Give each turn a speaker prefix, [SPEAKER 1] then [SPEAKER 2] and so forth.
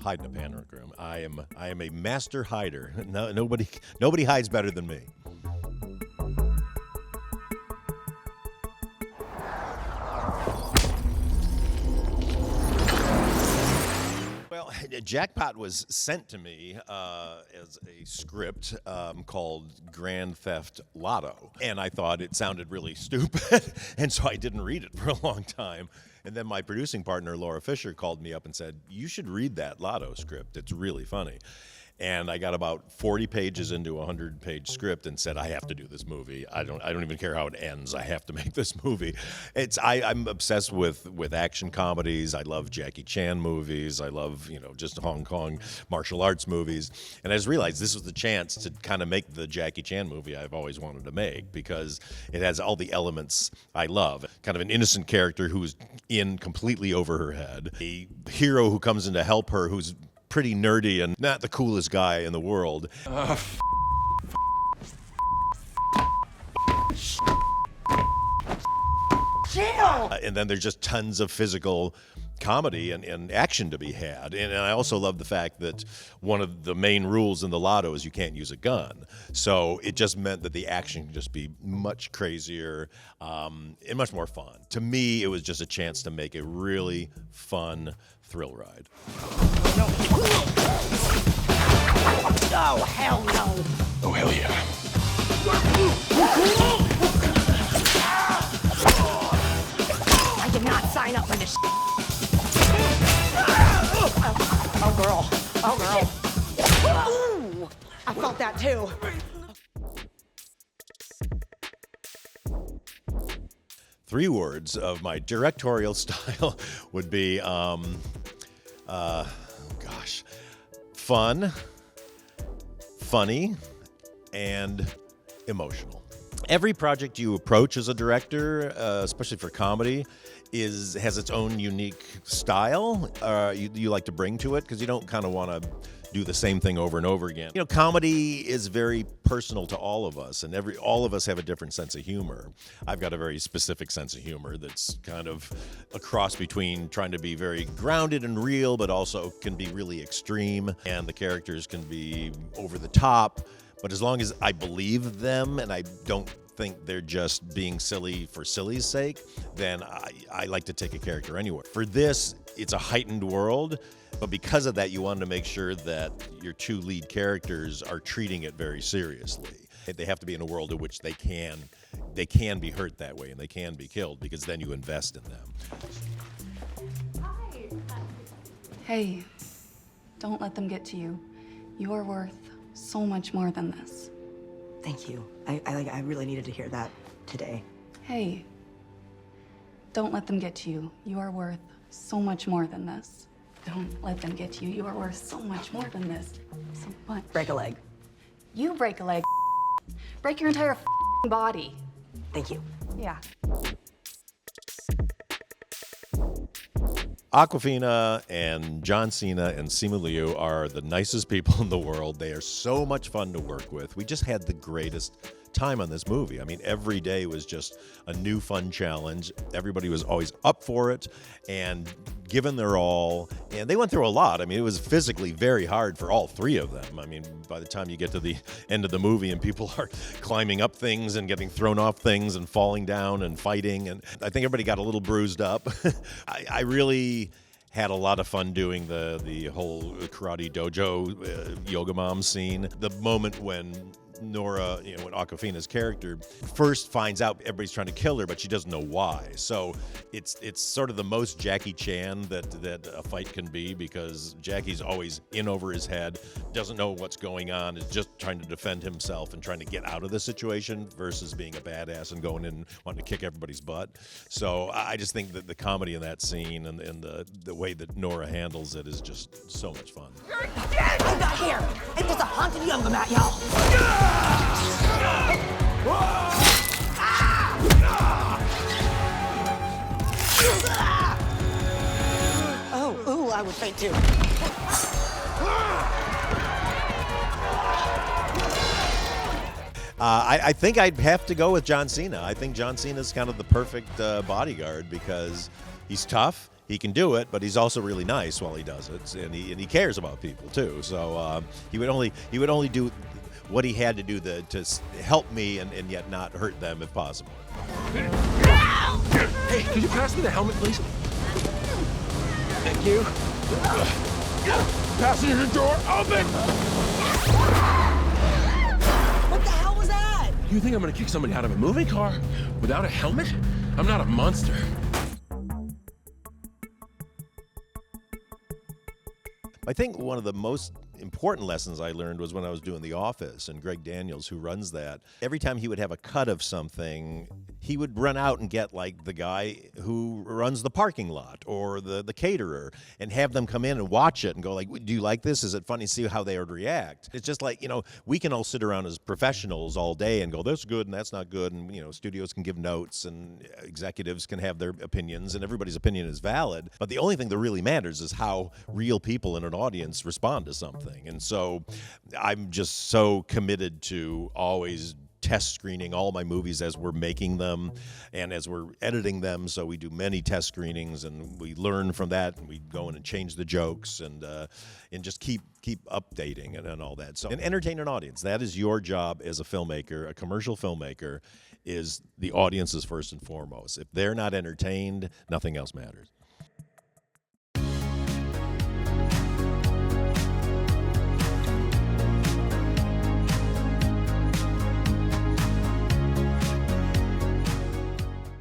[SPEAKER 1] hide in a panic room. I am a master hider. No, nobody hides better than me. Well, Jackpot was sent to me as a script called Grand Theft Lotto, and I thought it sounded really stupid, and so I didn't read it for a long time. And then my producing partner, Laura Fisher, called me up and said, "You should read that Lotto script. It's really funny." And I got about 40 pages into a 100-page script and said, I have to do this movie. I don't even care how it ends. I have to make this movie. I'm obsessed with action comedies. I love Jackie Chan movies. I love, just Hong Kong martial arts movies. And I just realized this was the chance to kind of make the Jackie Chan movie I've always wanted to make, because it has all the elements I love. Kind of an innocent character who's in completely over her head. A hero who comes in to help her who's pretty nerdy and not the coolest guy in the world. And then there's just tons of physical comedy and action to be had. And I also love the fact that one of the main rules in the Lotto is you can't use a gun. So it just meant that the action can just be much crazier and much more fun. To me, it was just a chance to make a really fun thrill ride.
[SPEAKER 2] Oh, hell no.
[SPEAKER 3] Oh, hell yeah.
[SPEAKER 2] I did not sign up for this. Oh, girl. Oh, girl. Ooh, I felt that too.
[SPEAKER 1] Three words of my directorial style would be, fun, funny, and emotional. Every project you approach as a director, especially for comedy, has its own unique style you like to bring to it, because you don't kind of want to do the same thing over and over again. Comedy is very personal to all of us, and all of us have a different sense of humor. I've got a very specific sense of humor that's kind of a cross between trying to be very grounded and real, but also can be really extreme, and the characters can be over the top. But as long as I believe them and I don't think they're just being silly for silly's sake, then I like to take a character anywhere. For this, it's a heightened world, but because of that, you wanted to make sure that your two lead characters are treating it very seriously. They have to be in a world in which they can be hurt that way and they can be killed, because then you invest in them.
[SPEAKER 4] Hi. Hey, don't let them get to you. You are worth so much more than this.
[SPEAKER 5] Thank you. I really needed to hear that today.
[SPEAKER 4] Hey, don't let them get to you. You are worth so much more than this. Don't let them get to you. You are worth so much more than this. So much.
[SPEAKER 5] Break a leg.
[SPEAKER 4] You break a leg. Break your entire body.
[SPEAKER 5] Thank you.
[SPEAKER 4] Yeah.
[SPEAKER 1] Awkwafina and John Cena and Simu Liu are the nicest people in the world. They are so much fun to work with. We just had the greatest time on this movie. I mean, every day was just a new fun challenge. Everybody was always up for it and given their all. And they went through a lot. I mean, it was physically very hard for all three of them. I mean, by the time you get to the end of the movie and people are climbing up things and getting thrown off things and falling down and fighting, and I think everybody got a little bruised up. I really had a lot of fun doing the whole karate dojo yoga mom scene. The moment when Nora, when Awkwafina's character first finds out everybody's trying to kill her, but she doesn't know why. So it's sort of the most Jackie Chan that a fight can be, because Jackie's always in over his head, doesn't know what's going on, is just trying to defend himself and trying to get out of the situation versus being a badass and going in and wanting to kick everybody's butt. So I just think that the comedy in that scene and the way that Nora handles it is just so much fun.
[SPEAKER 2] I got here. It was a haunted yoga mat, y'all. Oh, ooh, I would faint too.
[SPEAKER 1] I think I'd have to go with John Cena. I think John Cena's kind of the perfect bodyguard, because he's tough, he can do it, but he's also really nice while he does it, and he cares about people too. So he would only do what he had to do to help me and yet not hurt them if possible.
[SPEAKER 3] Hey, could you pass me the helmet, please? Thank you. Passenger door open!
[SPEAKER 2] What the hell was that?
[SPEAKER 3] You think I'm gonna kick somebody out of a moving car without a helmet? I'm not a monster.
[SPEAKER 1] I think one of the most important lessons I learned was when I was doing The Office, and Greg Daniels, who runs that, every time he would have a cut of something, he would run out and get like the guy who runs the parking lot or the caterer and have them come in and watch it and go like, do you like this? Is it funny? See how they would react. It's just like, we can all sit around as professionals all day and go, that's good and that's not good. And, studios can give notes and executives can have their opinions and everybody's opinion is valid. But the only thing that really matters is how real people in an audience respond to something. And so I'm just so committed to always test screening all my movies as we're making them and as we're editing them. So we do many test screenings and we learn from that and we go in and change the jokes and just keep updating and all that. So and entertain an audience. That is your job as a filmmaker, a commercial filmmaker, is the audience is first and foremost. If they're not entertained, nothing else matters.